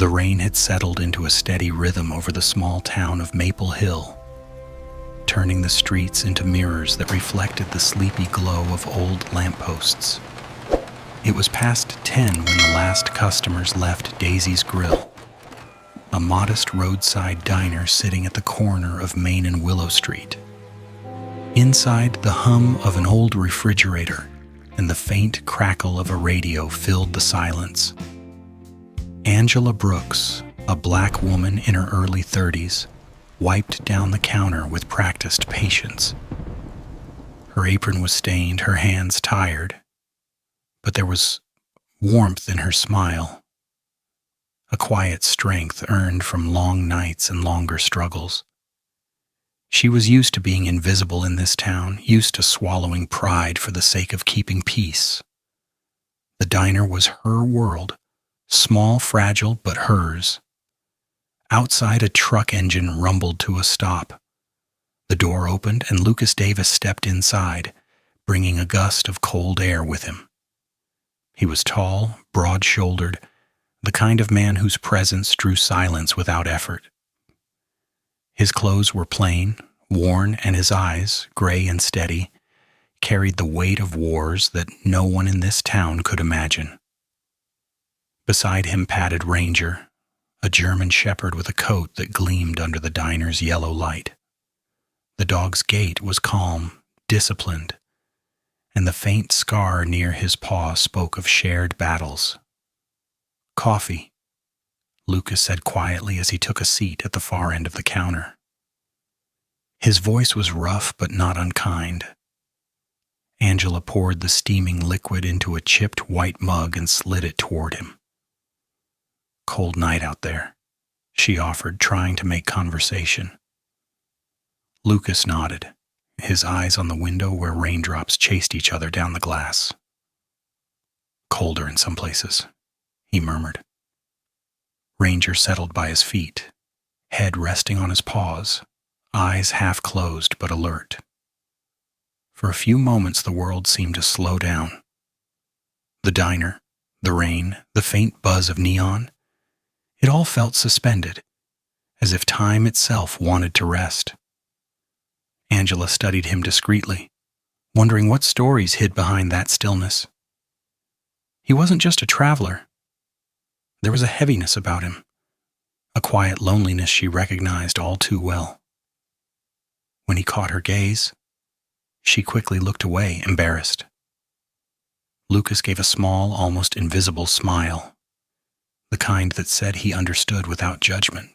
The rain had settled into a steady rhythm over the small town of Maple Hill, turning the streets into mirrors that reflected the sleepy glow of old lampposts. It was past 10 when the last customers left Daisy's Grill, a modest roadside diner sitting at the corner of Main and Willow Street. Inside, the hum of an old refrigerator and the faint crackle of a radio filled the silence. Angela Brooks, a black woman in her early 30s, wiped down the counter with practiced patience. Her apron was stained, her hands tired, but there was warmth in her smile, a quiet strength earned from long nights and longer struggles. She was used to being invisible in this town, used to swallowing pride for the sake of keeping peace. The diner was her world, small, fragile, but hers. Outside, a truck engine rumbled to a stop. The door opened and Lucas Davis stepped inside, bringing a gust of cold air with him. He was tall, broad-shouldered, the kind of man whose presence drew silence without effort. His clothes were plain, worn, and his eyes, gray and steady, carried the weight of wars that no one in this town could imagine. Beside him padded Ranger, a German shepherd with a coat that gleamed under the diner's yellow light. The dog's gait was calm, disciplined, and the faint scar near his paw spoke of shared battles. "Coffee," Lucas said quietly as he took a seat at the far end of the counter. His voice was rough but not unkind. Angela poured the steaming liquid into a chipped white mug and slid it toward him. "Cold night out there," she offered, trying to make conversation. Lucas nodded, his eyes on the window where raindrops chased each other down the glass. "Colder in some places," he murmured. Ranger settled by his feet, head resting on his paws, eyes half closed but alert. For a few moments the world seemed to slow down. The diner, the rain, the faint buzz of neon, it all felt suspended, as if time itself wanted to rest. Angela studied him discreetly, wondering what stories hid behind that stillness. He wasn't just a traveler. There was a heaviness about him, a quiet loneliness she recognized all too well. When he caught her gaze, she quickly looked away, embarrassed. Lucas gave a small, almost invisible smile, the kind that said he understood without judgment.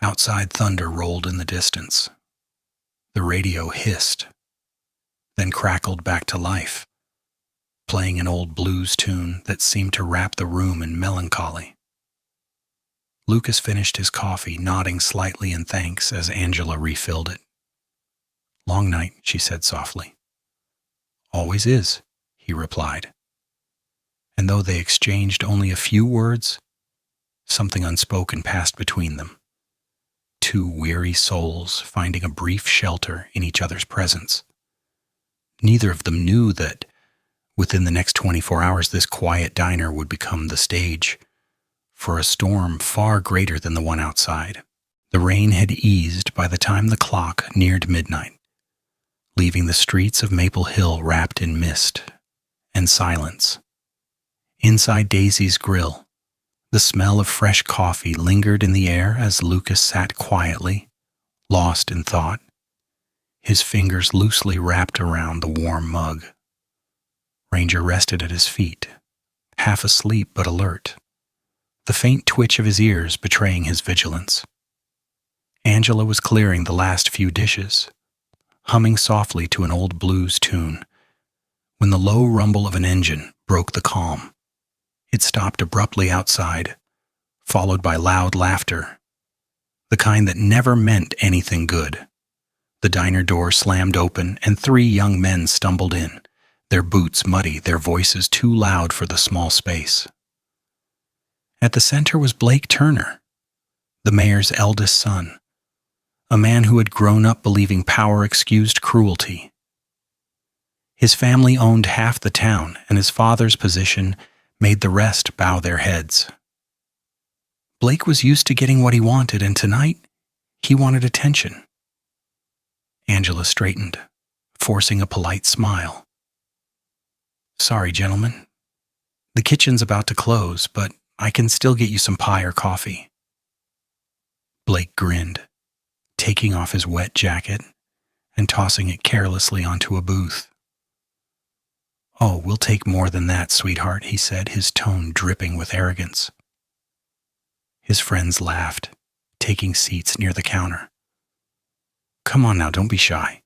Outside, thunder rolled in the distance. The radio hissed, then crackled back to life, playing an old blues tune that seemed to wrap the room in melancholy. Lucas finished his coffee, nodding slightly in thanks as Angela refilled it. "Long night," she said softly. "Always is," he replied. And though they exchanged only a few words, something unspoken passed between them. Two weary souls finding a brief shelter in each other's presence. Neither of them knew that within the next 24 hours this quiet diner would become the stage for a storm far greater than the one outside. The rain had eased by the time the clock neared midnight, leaving the streets of Maple Hill wrapped in mist and silence. Inside Daisy's Grill, the smell of fresh coffee lingered in the air as Lucas sat quietly, lost in thought, his fingers loosely wrapped around the warm mug. Ranger rested at his feet, half asleep but alert, the faint twitch of his ears betraying his vigilance. Angela was clearing the last few dishes, humming softly to an old blues tune, when the low rumble of an engine broke the calm. It stopped abruptly outside, followed by loud laughter, the kind that never meant anything good. The diner door slammed open and 3 young men stumbled in, their boots muddy, their voices too loud for the small space. At the center was Blake Turner, the mayor's eldest son, a man who had grown up believing power excused cruelty. His family owned half the town, and his father's position made the rest bow their heads. Blake was used to getting what he wanted, and tonight, he wanted attention. Angela straightened, forcing a polite smile. "Sorry, gentlemen. The kitchen's about to close, but I can still get you some pie or coffee." Blake grinned, taking off his wet jacket and tossing it carelessly onto a booth. "Oh, we'll take more than that, sweetheart," he said, his tone dripping with arrogance. His friends laughed, taking seats near the counter. "Come on now, don't be shy.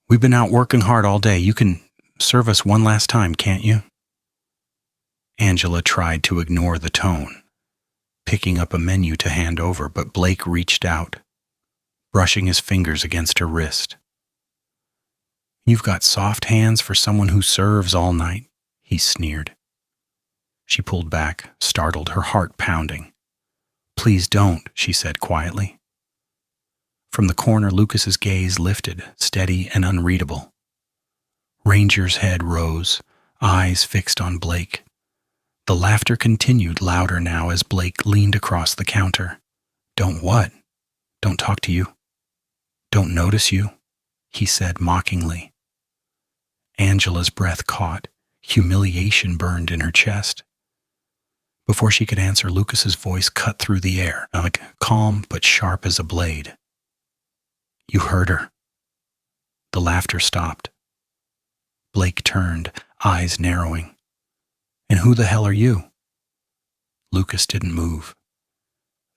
We've been out working hard all day. You can serve us one last time, can't you?" Angela tried to ignore the tone, picking up a menu to hand over, but Blake reached out, brushing his fingers against her wrist. "You've got soft hands for someone who serves all night," he sneered. She pulled back, startled, her heart pounding. "Please don't," she said quietly. From the corner, Lucas's gaze lifted, steady and unreadable. Ranger's head rose, eyes fixed on Blake. The laughter continued, louder now, as Blake leaned across the counter. "Don't what? Don't talk to you? Don't notice you?" he said mockingly. Angela's breath caught. Humiliation burned in her chest. Before she could answer, Lucas's voice cut through the air, calm but sharp as a blade. "You heard her." The laughter stopped. Blake turned, eyes narrowing. "And who the hell are you?" Lucas didn't move.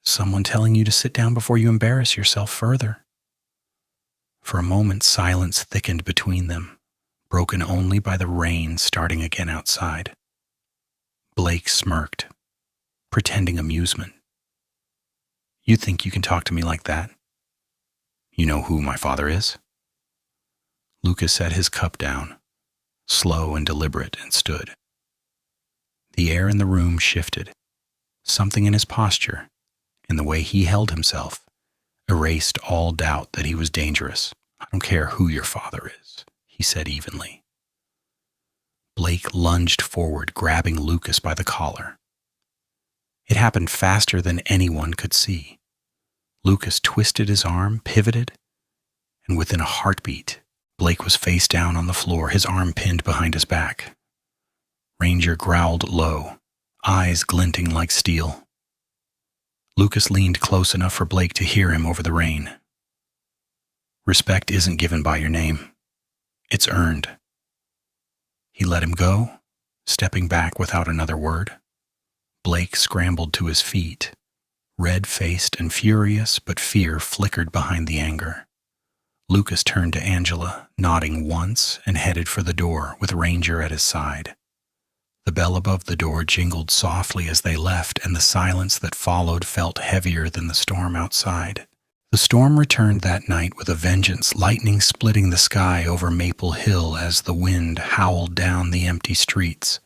"Someone telling you to sit down before you embarrass yourself further." For a moment, silence thickened between them, broken only by the rain starting again outside. Blake smirked, pretending amusement. "You think you can talk to me like that? You know who my father is?" Lucas set his cup down, slow and deliberate, and stood. The air in the room shifted. Something in his posture, in the way he held himself, erased all doubt that he was dangerous. "I don't care who your father is," he said evenly. Blake lunged forward, grabbing Lucas by the collar. It happened faster than anyone could see. Lucas twisted his arm, pivoted, and within a heartbeat, Blake was face down on the floor, his arm pinned behind his back. Ranger growled low, eyes glinting like steel. Lucas leaned close enough for Blake to hear him over the rain. "Respect isn't given by your name. It's earned." He let him go, stepping back without another word. Blake scrambled to his feet, red-faced and furious, but fear flickered behind the anger. Lucas turned to Angela, nodding once, and headed for the door, with Ranger at his side. The bell above the door jingled softly as they left, and the silence that followed felt heavier than the storm outside. The storm returned that night with a vengeance, lightning splitting the sky over Maple Hill as the wind howled down the empty streets.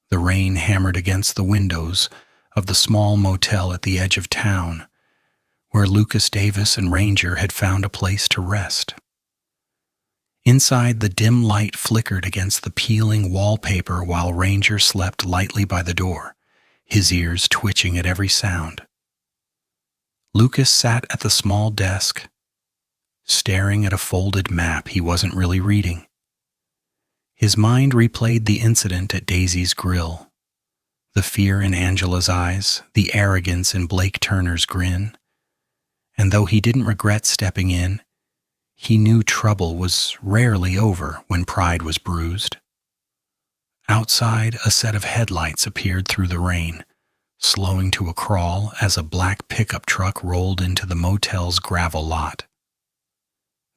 The rain hammered against the windows of the small motel at the edge of town, where Lucas Davis and Ranger had found a place to rest. Inside, the dim light flickered against the peeling wallpaper while Ranger slept lightly by the door, his ears twitching at every sound. Lucas sat at the small desk, staring at a folded map he wasn't really reading. His mind replayed the incident at Daisy's Grill, the fear in Angela's eyes, the arrogance in Blake Turner's grin. And though he didn't regret stepping in, he knew trouble was rarely over when pride was bruised. Outside, a set of headlights appeared through the rain, slowing to a crawl as a black pickup truck rolled into the motel's gravel lot.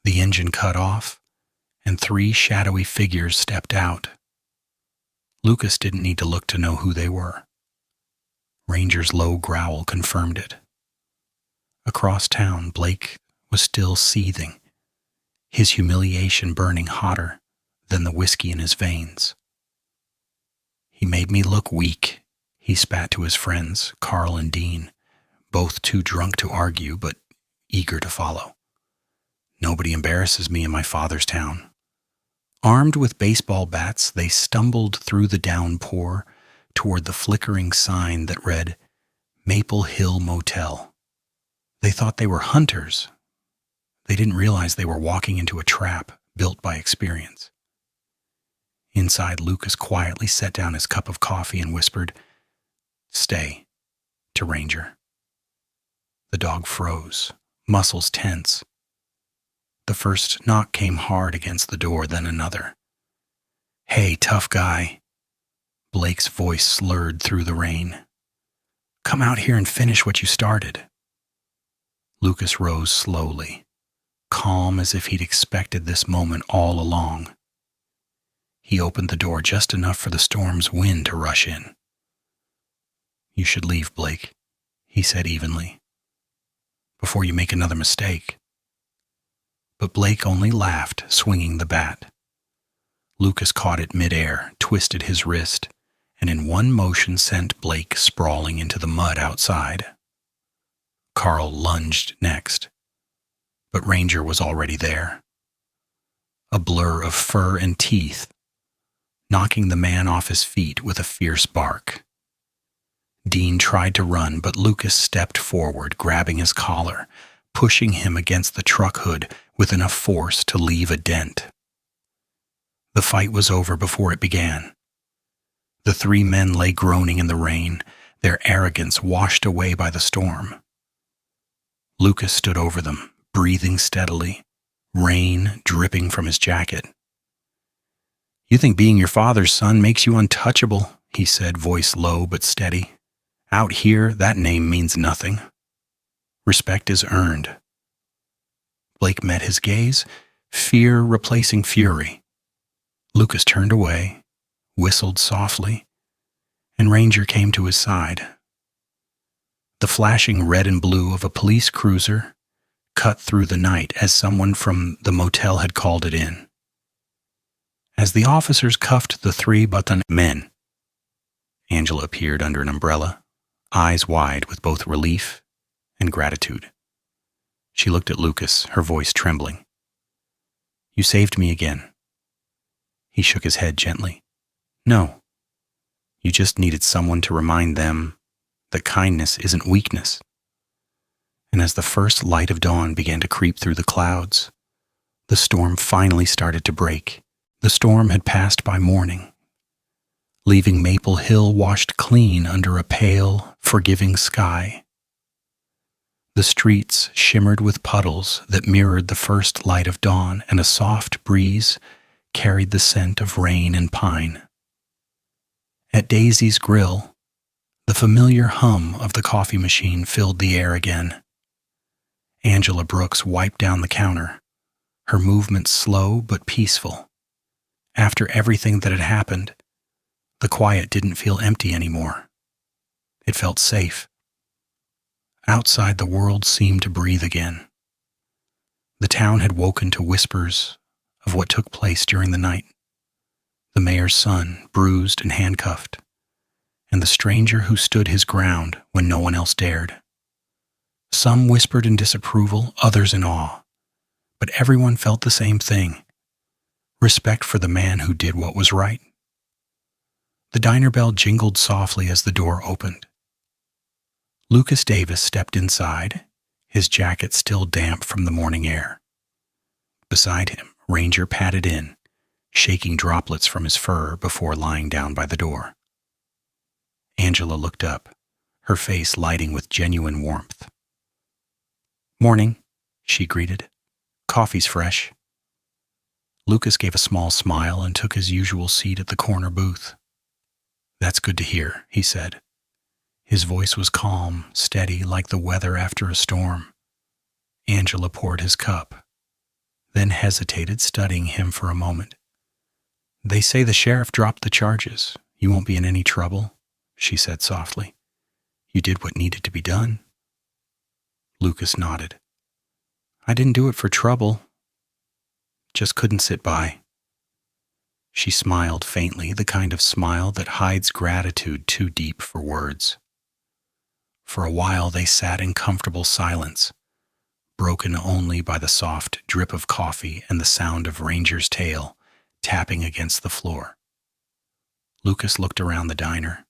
The engine cut off, and 3 shadowy figures stepped out. Lucas didn't need to look to know who they were. Ranger's low growl confirmed it. Across town, Blake was still seething, his humiliation burning hotter than the whiskey in his veins. "He made me look weak," he spat to his friends, Carl and Dean, both too drunk to argue but eager to follow. "Nobody embarrasses me in my father's town." Armed with baseball bats, they stumbled through the downpour toward the flickering sign that read, Maple Hill Motel. They thought they were hunters. They didn't realize they were walking into a trap built by experience. Inside, Lucas quietly set down his cup of coffee and whispered, "Stay," to Ranger. The dog froze, muscles tense. The first knock came hard against the door, then another. "Hey, tough guy." Blake's voice slurred through the rain. "Come out here and finish what you started." Lucas rose slowly, calm as if he'd expected this moment all along. He opened the door just enough for the storm's wind to rush in. "You should leave, Blake," he said evenly, "before you make another mistake." But Blake only laughed, swinging the bat. Lucas caught it midair, twisted his wrist, and in one motion sent Blake sprawling into the mud outside. Carl lunged next, but Ranger was already there. A blur of fur and teeth, knocking the man off his feet with a fierce bark. Dean tried to run, but Lucas stepped forward, grabbing his collar, pushing him against the truck hood with enough force to leave a dent. The fight was over before it began. The three men lay groaning in the rain, their arrogance washed away by the storm. Lucas stood over them, breathing steadily, rain dripping from his jacket. "You think being your father's son makes you untouchable," he said, voice low but steady. "Out here, that name means nothing. Respect is earned." Blake met his gaze, fear replacing fury. Lucas turned away, whistled softly, and Ranger came to his side. The flashing red and blue of a police cruiser cut through the night as someone from the motel had called it in. As the officers cuffed the three button men, Angela appeared under an umbrella, eyes wide with both relief and gratitude. She looked at Lucas, her voice trembling. "You saved me again." He shook his head gently. "No, you just needed someone to remind them that kindness isn't weakness." And as the first light of dawn began to creep through the clouds, the storm finally started to break. The storm had passed by morning, leaving Maple Hill washed clean under a pale, forgiving sky. The streets shimmered with puddles that mirrored the first light of dawn, and a soft breeze carried the scent of rain and pine. At Daisy's Grill, the familiar hum of the coffee machine filled the air again. Angela Brooks wiped down the counter, her movements slow but peaceful. After everything that had happened, the quiet didn't feel empty anymore. It felt safe. Outside, the world seemed to breathe again. The town had woken to whispers of what took place during the night. The mayor's son, bruised and handcuffed, and the stranger who stood his ground when no one else dared. Some whispered in disapproval, others in awe, but everyone felt the same thing: respect for the man who did what was right. The diner bell jingled softly as the door opened. Lucas Davis stepped inside, his jacket still damp from the morning air. Beside him, Ranger padded in, shaking droplets from his fur before lying down by the door. Angela looked up, her face lighting with genuine warmth. "Morning," she greeted. "Coffee's fresh." Lucas gave a small smile and took his usual seat at the corner booth. "That's good to hear," he said. His voice was calm, steady, like the weather after a storm. Angela poured his cup, then hesitated, studying him for a moment. "They say the sheriff dropped the charges. You won't be in any trouble," she said softly. "You did what needed to be done." Lucas nodded. "I didn't do it for trouble. Just couldn't sit by." She smiled faintly, the kind of smile that hides gratitude too deep for words. For a while they sat in comfortable silence, broken only by the soft drip of coffee and the sound of Ranger's tail tapping against the floor. Lucas looked around the diner.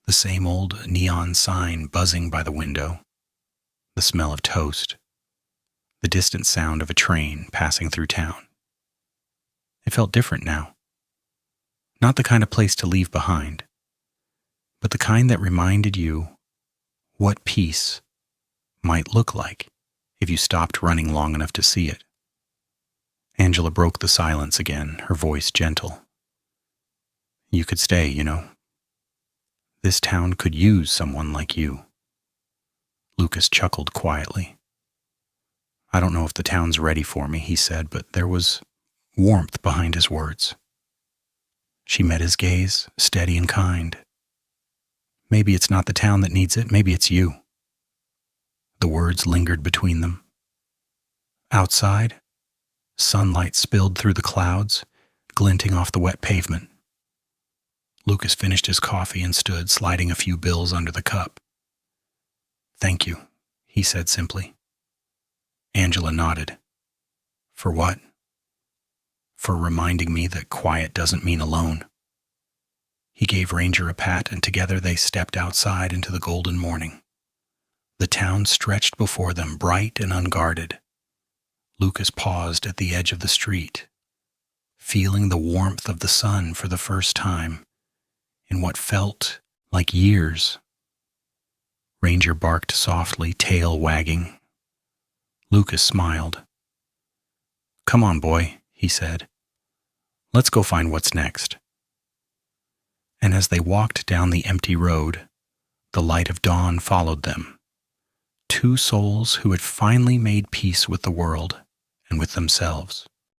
The same old neon sign buzzing by the window, the smell of toast, the distant sound of a train passing through town. It felt different now. Not the kind of place to leave behind, but the kind that reminded you what peace might look like if you stopped running long enough to see it. Angela broke the silence again, her voice gentle. You could stay, you know. This town could use someone like you. Lucas chuckled quietly. I don't know if the town's ready for me, he said, but there was warmth behind his words. She met his gaze, steady and kind. Maybe it's not the town that needs it, maybe it's you. The words lingered between them. Outside, sunlight spilled through the clouds, glinting off the wet pavement. Lucas finished his coffee and stood, sliding a few bills under the cup. Thank you, he said simply. Angela nodded. For what? For reminding me that quiet doesn't mean alone. He gave Ranger a pat, and together they stepped outside into the golden morning. The town stretched before them, bright and unguarded. Lucas paused at the edge of the street, feeling the warmth of the sun for the first time in what felt like years. Ranger barked softly, tail wagging. Lucas smiled. Come on, boy, he said. Let's go find what's next. And as they walked down the empty road, the light of dawn followed them. Two souls who had finally made peace with the world and with themselves.